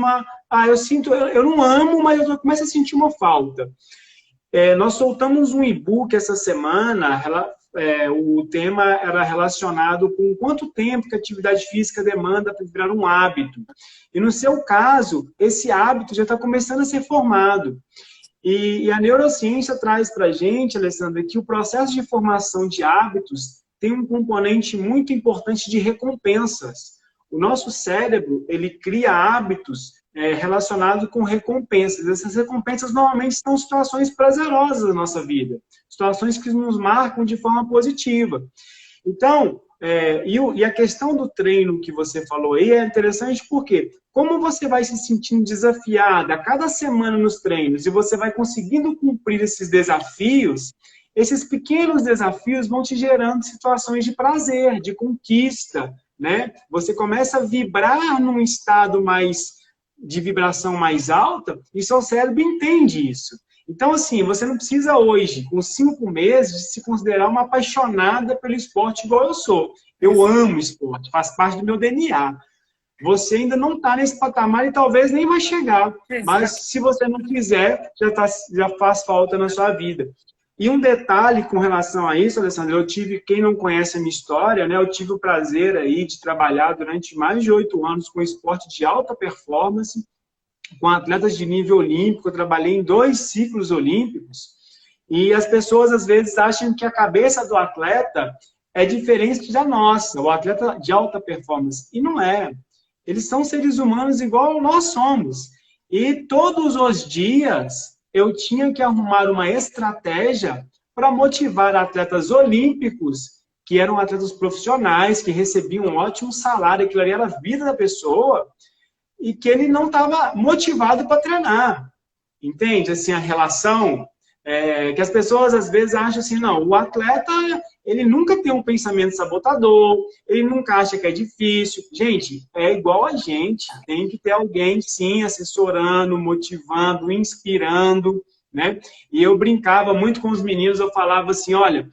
eu não amo, mas eu começo a sentir uma falta. Nós soltamos um e-book essa semana, o tema era relacionado com quanto tempo que a atividade física demanda para virar um hábito. E no seu caso, esse hábito já está começando a ser formado. E a neurociência traz para a gente, Alessandra, que o processo de formação de hábitos tem um componente muito importante de recompensas. O nosso cérebro, ele cria hábitos relacionados com recompensas. Essas recompensas normalmente são situações prazerosas da nossa vida, situações que nos marcam de forma positiva. Então, e a questão do treino que você falou aí é interessante porque, como você vai se sentindo desafiada a cada semana nos treinos e você vai conseguindo cumprir esses desafios, esses pequenos desafios vão te gerando situações de prazer, de conquista, né? Você começa a vibrar num estado de vibração mais alta e seu cérebro entende isso. Então, assim, você não precisa hoje, com 5 meses, se considerar uma apaixonada pelo esporte igual eu sou. Eu amo esporte, faz parte do meu DNA. Você ainda não está nesse patamar e talvez nem vai chegar. Exato. Mas se você não quiser, já faz falta na sua vida. E um detalhe com relação a isso, Alessandra, quem não conhece a minha história, né, eu tive o prazer aí de trabalhar durante mais de 8 anos com esporte de alta performance, com atletas de nível olímpico, eu trabalhei em 2 ciclos olímpicos, e as pessoas às vezes acham que a cabeça do atleta é diferente da nossa, o atleta de alta performance, e não é. Eles são seres humanos igual nós somos. E todos os dias eu tinha que arrumar uma estratégia para motivar atletas olímpicos, que eram atletas profissionais, que recebiam um ótimo salário, aquilo ali era a vida da pessoa, e que ele não estava motivado para treinar. Entende? Assim, a relação que as pessoas às vezes acham assim, não, o atleta, ele nunca tem um pensamento sabotador, ele nunca acha que é difícil. Gente, é igual a gente, tem que ter alguém, sim, assessorando, motivando, inspirando, né? E eu brincava muito com os meninos, eu falava assim, olha,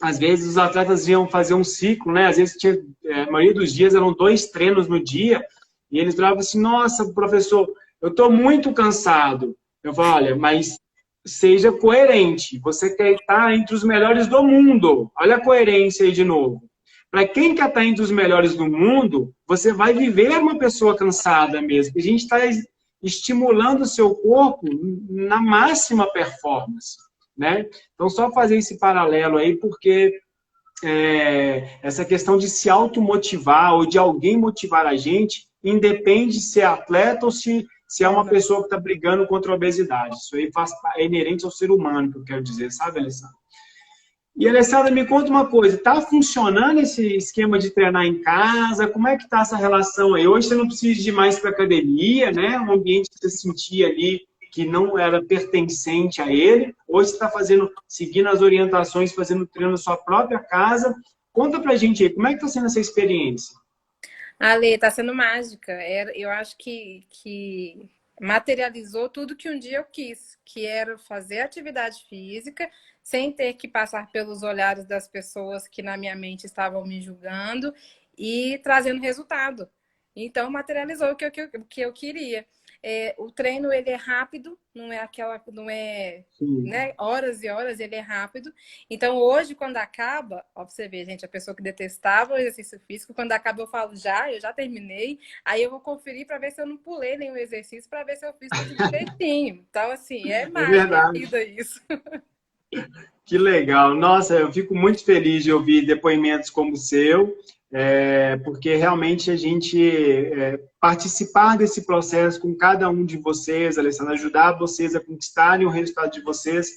às vezes os atletas iam fazer um ciclo, né? Às vezes tinha, a maioria dos dias eram 2 treinos no dia, e eles falavam assim, nossa, professor, eu estou muito cansado. Eu falo, olha, mas seja coerente. Você quer estar entre os melhores do mundo. Olha a coerência aí de novo. Para quem quer estar entre os melhores do mundo, você vai viver uma pessoa cansada mesmo. A gente está estimulando o seu corpo na máxima performance, né? Então, só fazer esse paralelo aí, porque essa questão de se automotivar ou de alguém motivar a gente, independe se é atleta ou se é uma pessoa que está brigando contra a obesidade. Isso aí é inerente ao ser humano, que eu quero dizer, sabe, Alessandra? E, Alessandra, me conta uma coisa, está funcionando esse esquema de treinar em casa? Como é que está essa relação aí? Hoje você não precisa de mais para academia, né? Um ambiente que você sentia ali que não era pertencente a ele. Hoje você está seguindo as orientações, fazendo treino na sua própria casa. Conta pra gente aí, como é que está sendo essa experiência? Ale, tá sendo mágica. Eu acho que materializou tudo que um dia eu quis, que era fazer atividade física sem ter que passar pelos olhares das pessoas que na minha mente estavam me julgando e trazendo resultado. Então, materializou o que eu queria. O treino, ele é rápido, não é né, horas e horas, ele é rápido. Então, hoje, quando acaba, ó, pra você ver, gente, a pessoa que detestava o exercício físico, quando acaba eu falo, eu já terminei, aí eu vou conferir para ver se eu não pulei nenhum exercício, para ver se eu fiz tudo direitinho. Então, assim, é mágica a vida isso. Que legal. Nossa, eu fico muito feliz de ouvir depoimentos como o seu, porque realmente a gente participar desse processo com cada um de vocês, Alessandra, ajudar vocês a conquistarem o resultado de vocês,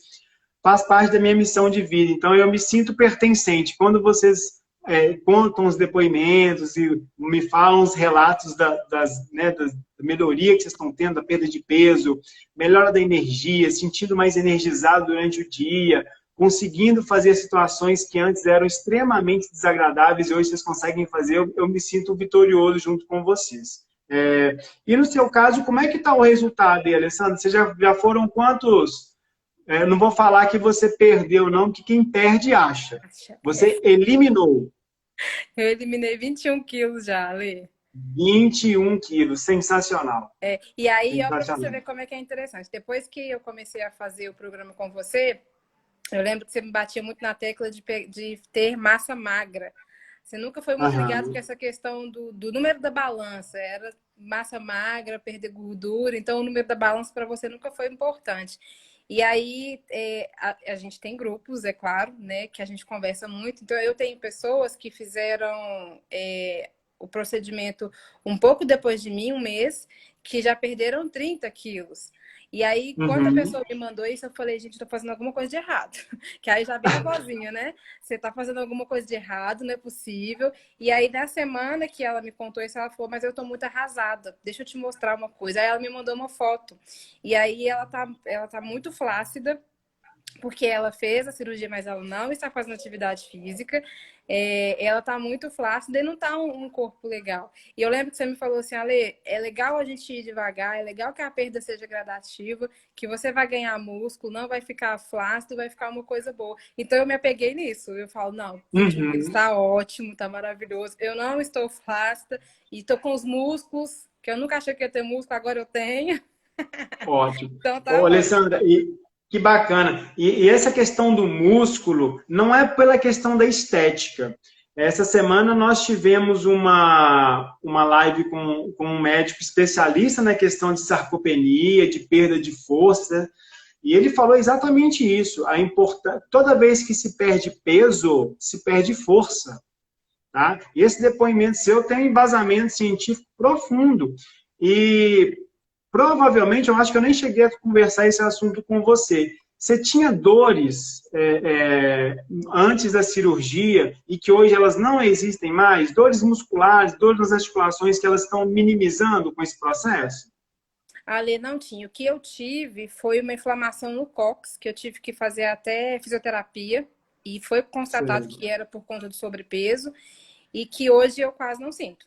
faz parte da minha missão de vida. Então, eu me sinto pertencente. Quando vocês contam os depoimentos e me falam os relatos da melhoria que vocês estão tendo, da perda de peso, melhora da energia, sentindo mais energizado durante o dia, conseguindo fazer situações que antes eram extremamente desagradáveis e hoje vocês conseguem fazer, eu me sinto vitorioso junto com vocês. E no seu caso, como é que está o resultado aí, Alessandra? Vocês já foram quantos? Não vou falar que você perdeu, não, que quem perde acha. Você eliminou. Eu eliminei 21 quilos já, Ale. 21 quilos, sensacional. E aí, ó, pra você ver como é que é interessante. Depois que eu comecei a fazer o programa com você, eu lembro que você me batia muito na tecla de ter massa magra. Você nunca foi muito ligado com essa questão do número da balança. Era massa magra, perder gordura. Então, o número da balança para você nunca foi importante. E aí, a gente tem grupos, é claro, né, que a gente conversa muito. Então, eu tenho pessoas que fizeram o procedimento um pouco depois de mim, um mês, que já perderam 30 quilos. E aí, quando a pessoa me mandou isso, eu falei, gente, tô fazendo alguma coisa de errado. Que aí já vem a vozinha, né? Você tá fazendo alguma coisa de errado, não é possível. E aí, na semana que ela me contou isso, ela falou, mas eu tô muito arrasada. Deixa eu te mostrar uma coisa. Aí ela me mandou uma foto. E aí, ela tá muito flácida, porque ela fez a cirurgia, mas ela não está fazendo atividade física. Ela tá muito flácida e não tá um corpo legal. E eu lembro que você me falou assim, Ale, é legal a gente ir devagar, é legal que a perda seja gradativa, que você vai ganhar músculo, não vai ficar flácido, vai ficar uma coisa boa. Então eu me apeguei nisso. Eu falo, não, está ótimo, tá maravilhoso. Eu não estou flácida e tô com os músculos, que eu nunca achei que ia ter músculo, agora eu tenho. Ótimo. Então tá ótimo. Alessandra, que bacana. E essa questão do músculo não é pela questão da estética. Essa semana nós tivemos uma live com um médico especialista na questão de sarcopenia, de perda de força, e ele falou exatamente isso. Toda vez que se perde peso, se perde força. Tá? E esse depoimento seu tem um embasamento científico profundo. E provavelmente, eu acho que eu nem cheguei a conversar esse assunto com você. Você tinha dores antes da cirurgia e que hoje elas não existem mais? Dores musculares, dores nas articulações que elas estão minimizando com esse processo? Ale, não tinha. O que eu tive foi uma inflamação no cóccix, que eu tive que fazer até fisioterapia, e foi constatado Sei. que era por conta do sobrepeso, e que hoje eu quase não sinto.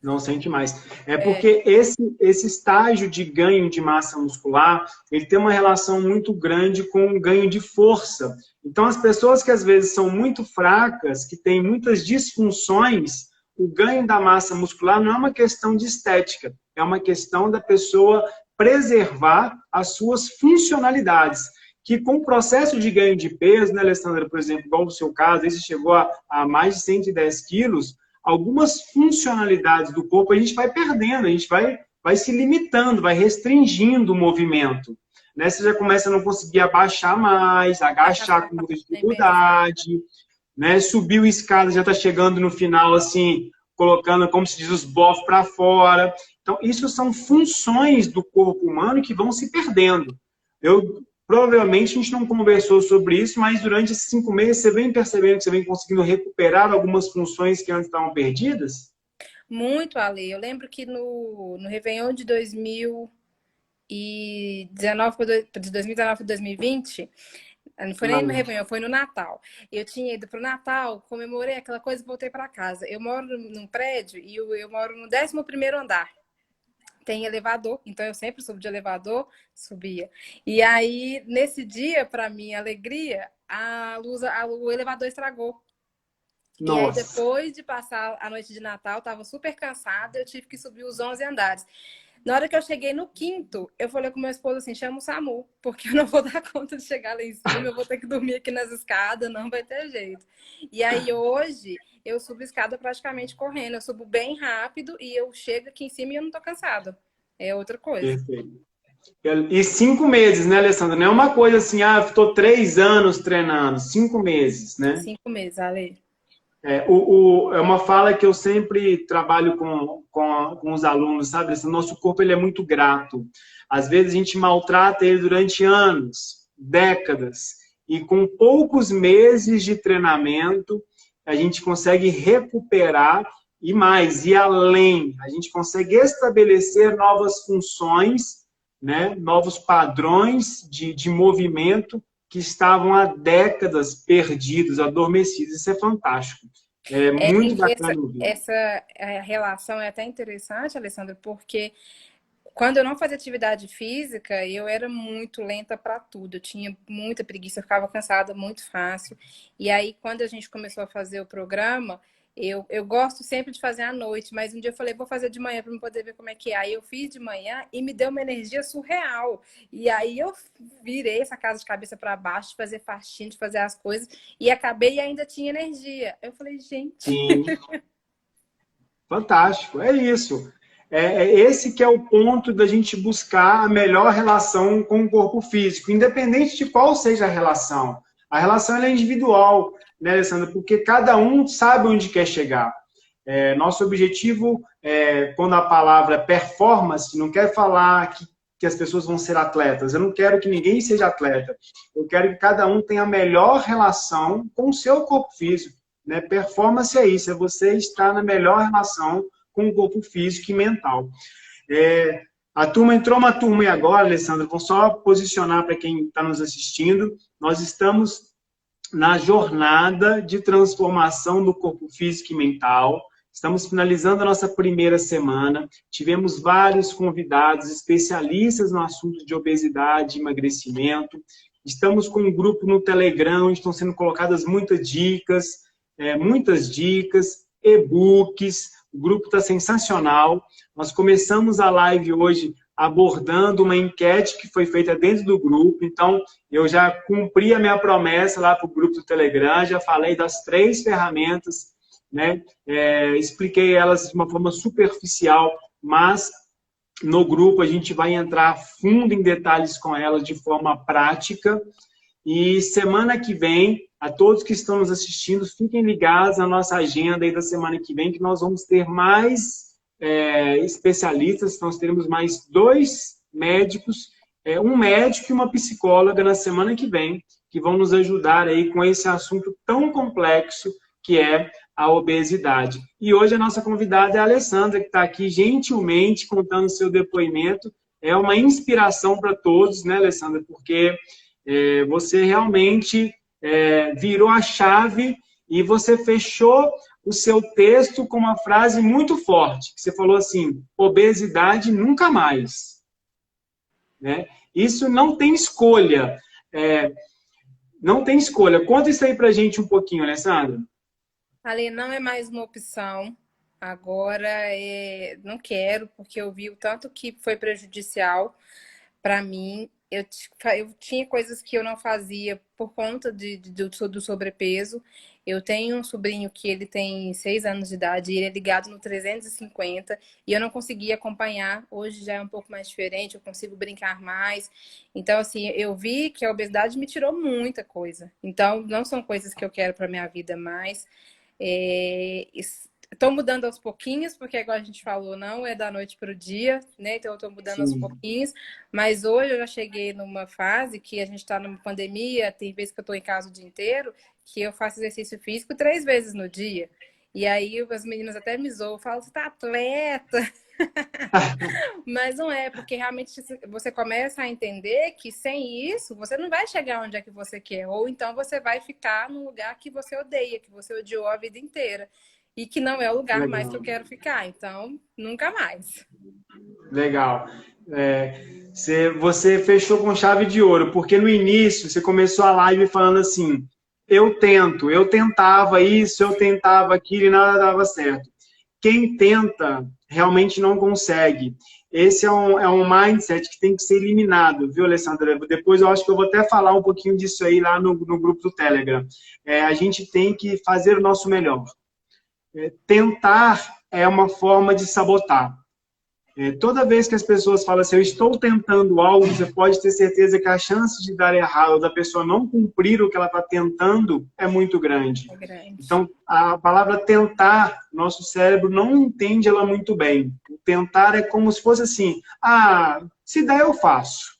Não sente mais. É porque esse estágio de ganho de massa muscular, ele tem uma relação muito grande com o ganho de força. Então, as pessoas que às vezes são muito fracas, que têm muitas disfunções, o ganho da massa muscular não é uma questão de estética, é uma questão da pessoa preservar as suas funcionalidades. Que com o processo de ganho de peso, né, Alessandra, por exemplo, igual no seu caso, aí você chegou a mais de 110 quilos, algumas funcionalidades do corpo a gente vai perdendo, a gente vai se limitando, vai restringindo o movimento. Né? Você já começa a não conseguir abaixar mais, agachar com muita dificuldade, né? Subiu a escada, já está chegando no final, assim, colocando, como se diz, os bofs para fora. Então, isso são funções do corpo humano que vão se perdendo. Provavelmente a gente não conversou sobre isso, mas durante esses 5 meses você vem percebendo que você vem conseguindo recuperar algumas funções que antes estavam perdidas? Muito, Ale. Eu lembro que no Réveillon de 2019 para 2020, não foi nem no Réveillon, foi no Natal. Eu tinha ido para o Natal, comemorei aquela coisa e voltei para casa. Eu moro num prédio e eu moro no 11º andar. Tem elevador, então eu sempre subo de elevador, subia. E aí, nesse dia, para minha alegria, o elevador estragou. Nossa. E aí, depois de passar a noite de Natal, estava super cansada, eu tive que subir os 11 andares. Na hora que eu cheguei no 5º, eu falei com meu esposo assim, chama o SAMU, porque eu não vou dar conta de chegar lá em cima, eu vou ter que dormir aqui nas escadas, não vai ter jeito. E aí, hoje, eu subo escada praticamente correndo, eu subo bem rápido e eu chego aqui em cima e eu não tô cansada. É outra coisa. Perfeito. E 5 meses, né, Alessandra? Não é uma coisa assim, estou 3 anos treinando, 5 meses, né? 5 meses, Ale. É uma fala que eu sempre trabalho com os alunos, sabe? Esse nosso corpo ele é muito grato. Às vezes a gente maltrata ele durante anos, décadas, e com poucos meses de treinamento a gente consegue recuperar e mais, e além, a gente consegue estabelecer novas funções, né? Novos padrões de movimento que estavam há décadas perdidos, adormecidos. Isso é fantástico. É muito bacana ouvir. Essa relação é até interessante, Alessandra, porque quando eu não fazia atividade física, eu era muito lenta para tudo. Eu tinha muita preguiça, eu ficava cansada muito fácil. E aí, quando a gente começou a fazer o programa, eu gosto sempre de fazer à noite, mas um dia eu falei, vou fazer de manhã para eu poder ver como é que é. Aí eu fiz de manhã e me deu uma energia surreal. E aí eu virei essa casa de cabeça para baixo, de fazer faxina, de fazer as coisas, e acabei e ainda tinha energia. Eu falei, gente... Sim. Fantástico, é isso. Esse que é o ponto da gente buscar a melhor relação com o corpo físico, independente de qual seja a relação. A relação é individual, né, Alessandra? Porque cada um sabe onde quer chegar. Nosso objetivo, quando a palavra performance, não quer falar que as pessoas vão ser atletas. Eu não quero que ninguém seja atleta. Eu quero que cada um tenha a melhor relação com o seu corpo físico. Né? Performance é isso, é você estar na melhor relação com o corpo físico e mental. Entrou uma turma aí agora, Alessandra, vou só posicionar para quem está nos assistindo. Nós estamos na jornada de transformação do corpo físico e mental. Estamos finalizando a nossa primeira semana. Tivemos vários convidados, especialistas no assunto de obesidade e emagrecimento. Estamos com um grupo no Telegram, onde estão sendo colocadas muitas dicas, e-books. O grupo está sensacional. Nós começamos a live hoje abordando uma enquete que foi feita dentro do grupo. Então, eu já cumpri a minha promessa lá para o grupo do Telegram, já falei das 3 ferramentas, né? Expliquei elas de uma forma superficial, mas no grupo a gente vai entrar fundo em detalhes com elas de forma prática. E semana que vem, a todos que estão nos assistindo, fiquem ligados na nossa agenda aí da semana que vem, que nós vamos ter mais especialistas, nós teremos mais 2 médicos um médico e uma psicóloga na semana que vem, que vão nos ajudar aí com esse assunto tão complexo que é a obesidade. E hoje a nossa convidada é a Alessandra, que está aqui gentilmente contando seu depoimento. É uma inspiração para todos, né, Alessandra? Porque você realmente virou a chave e você fechou o seu texto com uma frase muito forte, que você falou assim: obesidade nunca mais. Né? Isso não tem escolha. Não tem escolha. Conta isso aí pra gente um pouquinho, Alessandra. Ale, não é mais uma opção. Agora não quero, porque eu vi o tanto que foi prejudicial para mim. Eu tinha coisas que eu não fazia por conta do sobrepeso. Eu tenho um sobrinho que ele tem 6 anos de idade e ele é ligado no 350 e eu não conseguia acompanhar. Hoje já é um pouco mais diferente, eu consigo brincar mais. Então, assim, eu vi que a obesidade me tirou muita coisa. Então, não são coisas que eu quero para minha vida mais. Estou mudando aos pouquinhos, porque agora a gente falou, não é da noite para o dia, né? Então eu estou mudando aos pouquinhos, mas hoje eu já cheguei numa fase que a gente está numa pandemia, tem vezes que eu estou em casa o dia inteiro, que eu faço exercício físico 3 vezes no dia. E aí as meninas até me zoam, falam, você tá atleta? Mas não é, porque realmente você começa a entender que sem isso, você não vai chegar onde é que você quer, ou então você vai ficar num lugar que você odeia, que você odiou a vida inteira. E que não é o lugar mais que eu quero ficar. Então, nunca mais. Legal. Você fechou com chave de ouro, porque no início você começou a live falando assim: eu tentava isso, eu tentava aquilo e nada dava certo. Quem tenta realmente não consegue. Esse é um mindset que tem que ser eliminado, viu, Alessandra? Depois eu acho que eu vou até falar um pouquinho disso aí lá no grupo do Telegram. A gente tem que fazer o nosso melhor. Tentar é uma forma de sabotar. Toda vez que as pessoas falam assim, eu estou tentando algo, você pode ter certeza que a chance de dar errado, ou da pessoa não cumprir o que ela está tentando, é muito grande. É grande. Então, a palavra tentar, nosso cérebro não entende ela muito bem. O tentar é como se fosse assim, se der eu faço.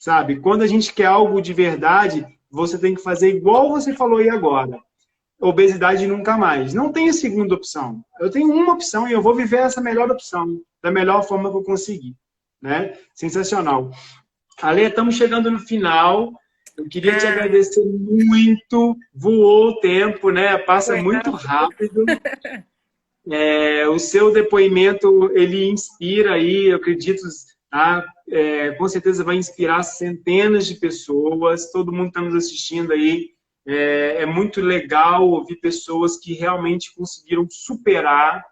Sabe? Quando a gente quer algo de verdade, você tem que fazer igual você falou aí agora. Obesidade nunca mais. Não tem a segunda opção. Eu tenho uma opção e eu vou viver essa melhor opção, da melhor forma que eu conseguir. Né? Sensacional. Ale, estamos chegando no final. Eu queria te agradecer muito. Voou o tempo, né? Passa muito rápido. O seu depoimento, ele inspira aí, eu acredito, com certeza vai inspirar centenas de pessoas. Todo mundo que está nos assistindo aí. É muito legal ouvir pessoas que realmente conseguiram superar,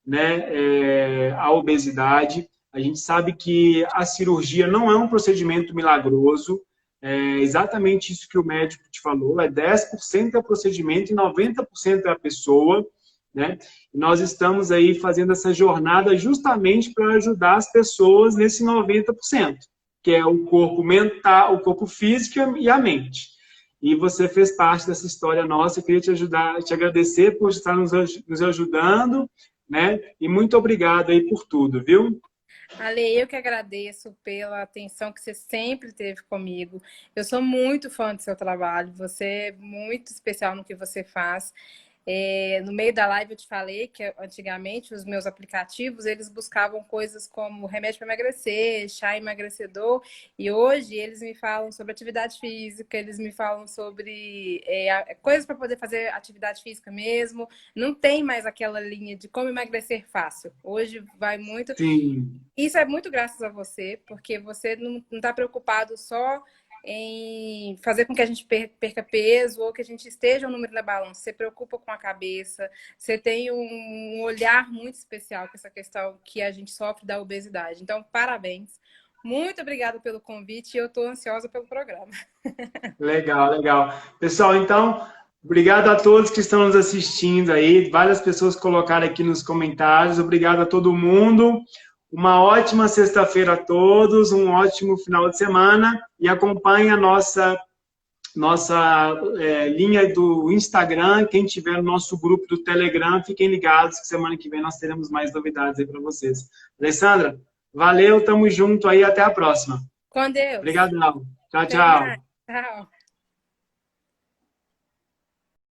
né, a obesidade. A gente sabe que a cirurgia não é um procedimento milagroso. É exatamente isso que o médico te falou. 10% é o procedimento e 90% é a pessoa. Né? E nós estamos aí fazendo essa jornada justamente para ajudar as pessoas nesse 90%, que é o corpo mental, o corpo físico e a mente. E você fez parte dessa história nossa. Eu queria te agradecer por estar nos ajudando, né? E muito obrigado aí por tudo, viu? Ale, eu que agradeço pela atenção que você sempre teve comigo. Eu sou muito fã do seu trabalho. Você é muito especial no que você faz. No meio da live eu te falei que antigamente os meus aplicativos eles buscavam coisas como remédio para emagrecer, chá emagrecedor, e hoje eles me falam sobre atividade física, eles me falam sobre coisas para poder fazer atividade física mesmo. Não tem mais aquela linha de como emagrecer fácil. Hoje vai muito... Sim. Isso é muito graças a você, porque você não está preocupado só em fazer com que a gente perca peso ou que a gente esteja um número na balança. Você preocupa com a cabeça, você tem um olhar muito especial com essa questão que a gente sofre da obesidade. Então, parabéns. Muito obrigada pelo convite e eu estou ansiosa pelo programa. Legal, legal. Pessoal, então, obrigado a todos que estão nos assistindo aí. Várias pessoas colocaram aqui nos comentários. Obrigado a todo mundo. Uma ótima sexta-feira a todos, um ótimo final de semana e acompanhe a nossa linha do Instagram. Quem tiver no nosso grupo do Telegram, fiquem ligados que semana que vem nós teremos mais novidades aí para vocês. Alessandra, valeu, tamo junto aí, até a próxima. Com Deus. Obrigadão. Tchau, Até mais. tchau. Tchau.